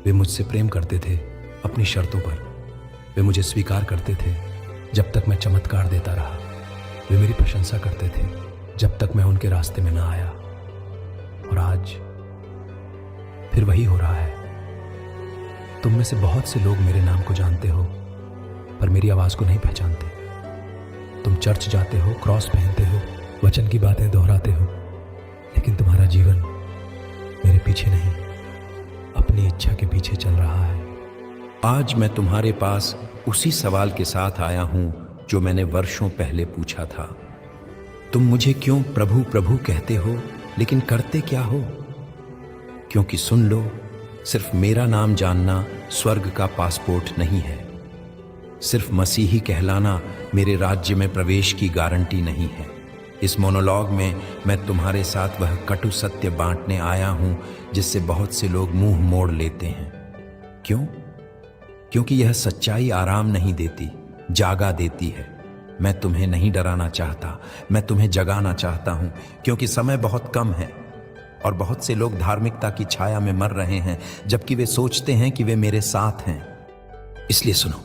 वे मुझसे प्रेम करते थे अपनी शर्तों पर। वे मुझे स्वीकार करते थे जब तक मैं चमत्कार देता रहा। वे मेरी प्रशंसा करते थे जब तक मैं उनके रास्ते में ना आया। और आज फिर वही हो रहा है। तुम में से बहुत से लोग मेरे नाम को जानते हो पर मेरी आवाज को नहीं पहचानते। तुम चर्च जाते हो, क्रॉस पहनते हो, वचन की बातें दोहराते हो, लेकिन तुम्हारा जीवन मेरे पीछे नहीं, अपनी इच्छा के पीछे चल रहा है। आज मैं तुम्हारे पास उसी सवाल के साथ आया हूं जो मैंने वर्षों पहले पूछा था। तुम मुझे क्यों प्रभु प्रभु कहते हो लेकिन करते क्या हो? क्योंकि सुन लो, सिर्फ मेरा नाम जानना स्वर्ग का पासपोर्ट नहीं है। सिर्फ मसीही कहलाना मेरे राज्य में प्रवेश की गारंटी नहीं है। इस मोनोलॉग में मैं तुम्हारे साथ वह कटु सत्य बांटने आया हूं जिससे बहुत से लोग मुंह मोड़ लेते हैं। क्यों? क्योंकि यह सच्चाई आराम नहीं देती, जागा देती है। मैं तुम्हें नहीं डराना चाहता, मैं तुम्हें जगाना चाहता हूं, क्योंकि समय बहुत कम है और बहुत से लोग धार्मिकता की छाया में मर रहे हैं जबकि वे सोचते हैं कि वे मेरे साथ हैं। इसलिए सुनो,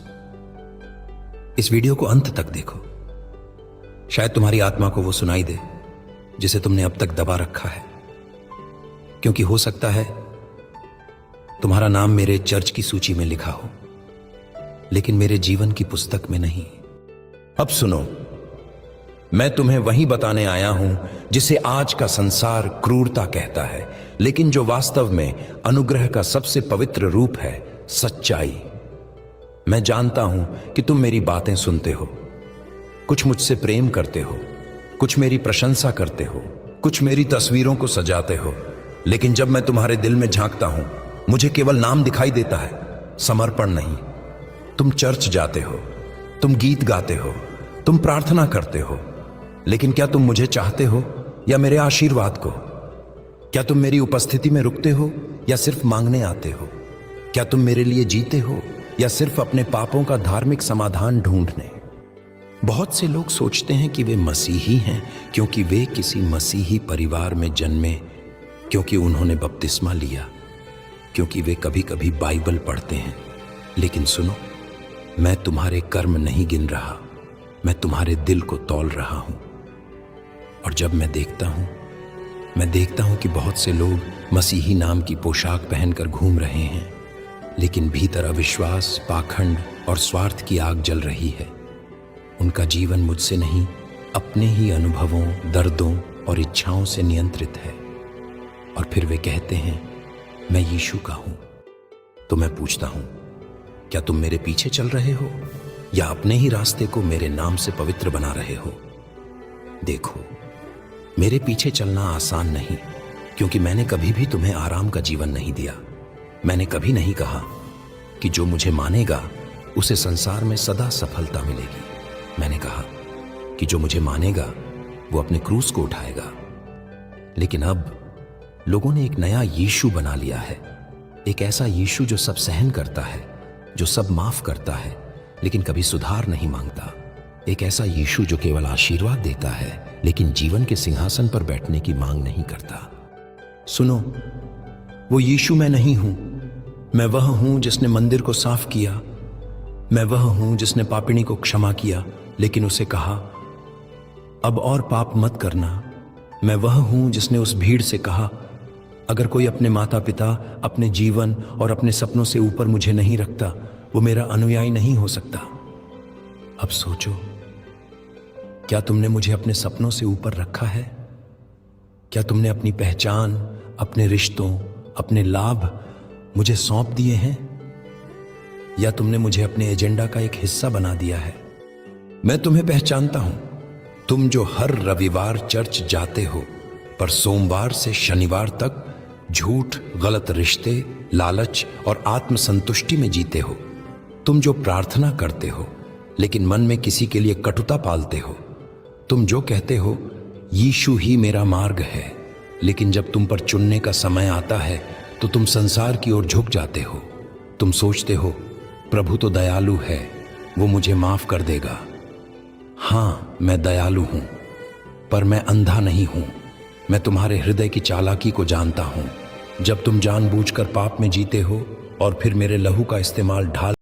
इस वीडियो को अंत तक देखो। शायद तुम्हारी आत्मा को वो सुनाई दे जिसे तुमने अब तक दबा रखा है। क्योंकि हो सकता है तुम्हारा नाम मेरे चर्च की सूची में लिखा हो लेकिन मेरे जीवन की पुस्तक में नहीं। अब सुनो, मैं तुम्हें वही बताने आया हूं जिसे आज का संसार क्रूरता कहता है, लेकिन जो वास्तव में अनुग्रह का सबसे पवित्र रूप है, सच्चाई। मैं जानता हूं कि तुम मेरी बातें सुनते हो, कुछ मुझसे प्रेम करते हो, कुछ मेरी प्रशंसा करते हो, कुछ मेरी तस्वीरों को सजाते हो, लेकिन जब मैं तुम्हारे दिल में झांकता हूं मुझे केवल नाम दिखाई देता है, समर्पण नहीं। तुम चर्च जाते हो, तुम गीत गाते हो, तुम प्रार्थना करते हो, लेकिन क्या तुम मुझे चाहते हो या मेरे आशीर्वाद को? क्या तुम मेरी उपस्थिति में रुकते हो या सिर्फ मांगने आते हो? क्या तुम मेरे लिए जीते हो या सिर्फ अपने पापों का धार्मिक समाधान ढूंढने? बहुत से लोग सोचते हैं कि वे मसीही हैं क्योंकि वे किसी मसीही परिवार में जन्मे, क्योंकि उन्होंने बपतिस्मा लिया, क्योंकि वे कभी कभी बाइबल पढ़ते हैं। लेकिन सुनो, मैं तुम्हारे कर्म नहीं गिन रहा, मैं तुम्हारे दिल को तौल रहा हूं। और जब मैं देखता हूं कि बहुत से लोग मसीही नाम की पोशाक पहनकर घूम रहे हैं, लेकिन भीतर अविश्वास, पाखंड और स्वार्थ की आग जल रही है। उनका जीवन मुझसे नहीं, अपने ही अनुभवों, दर्दों और इच्छाओं से नियंत्रित है। और फिर वे कहते हैं, मैं यीशु का हूं। तो मैं पूछता हूं, क्या तुम मेरे पीछे चल रहे हो या अपने ही रास्ते को मेरे नाम से पवित्र बना रहे हो? देखो, मेरे पीछे चलना आसान नहीं, क्योंकि मैंने कभी भी तुम्हें आराम का जीवन नहीं दिया। मैंने कभी नहीं कहा कि जो मुझे मानेगा उसे संसार में सदा सफलता मिलेगी। मैंने कहा कि जो मुझे मानेगा वो अपने क्रूस को उठाएगा। लेकिन अब लोगों ने एक नया यीशु बना लिया है, एक ऐसा यीशु जो सब सहन करता है, जो सब माफ करता है लेकिन कभी सुधार नहीं मांगता। एक ऐसा यीशु जो केवल आशीर्वाद देता है लेकिन जीवन के सिंहासन पर बैठने की मांग नहीं करता। सुनो, वो यीशु मैं नहीं हूं। मैं वह हूं जिसने मंदिर को साफ किया। मैं वह हूं जिसने पापिणी को क्षमा किया लेकिन उसे कहा, अब और पाप मत करना। मैं वह हूं जिसने उस भीड़ से कहा, अगर कोई अपने माता पिता, अपने जीवन और अपने सपनों से ऊपर मुझे नहीं रखता, वो मेरा अनुयायी नहीं हो सकता। अब सोचो, क्या तुमने मुझे अपने सपनों से ऊपर रखा है? क्या तुमने अपनी पहचान, अपने रिश्तों, अपने लाभ मुझे सौंप दिए हैं? या तुमने मुझे अपने एजेंडा का एक हिस्सा बना दिया है? मैं तुम्हें पहचानता हूं। तुम जो हर रविवार चर्च जाते हो पर सोमवार से शनिवार तक झूठ, गलत रिश्ते, लालच और आत्मसंतुष्टि में जीते हो। तुम जो प्रार्थना करते हो लेकिन मन में किसी के लिए कटुता पालते हो। तुम जो कहते हो यीशु ही मेरा मार्ग है, लेकिन जब तुम पर चुनने का समय आता है तो तुम संसार की ओर झुक जाते हो। तुम सोचते हो प्रभु तो दयालु है, वो मुझे माफ कर देगा। हाँ, मैं दयालु हूं, पर मैं अंधा नहीं हूं। मैं तुम्हारे हृदय की चालाकी को जानता हूं। जब तुम जानबूझकर पाप में जीते हो और फिर मेरे लहू का इस्तेमाल ढाल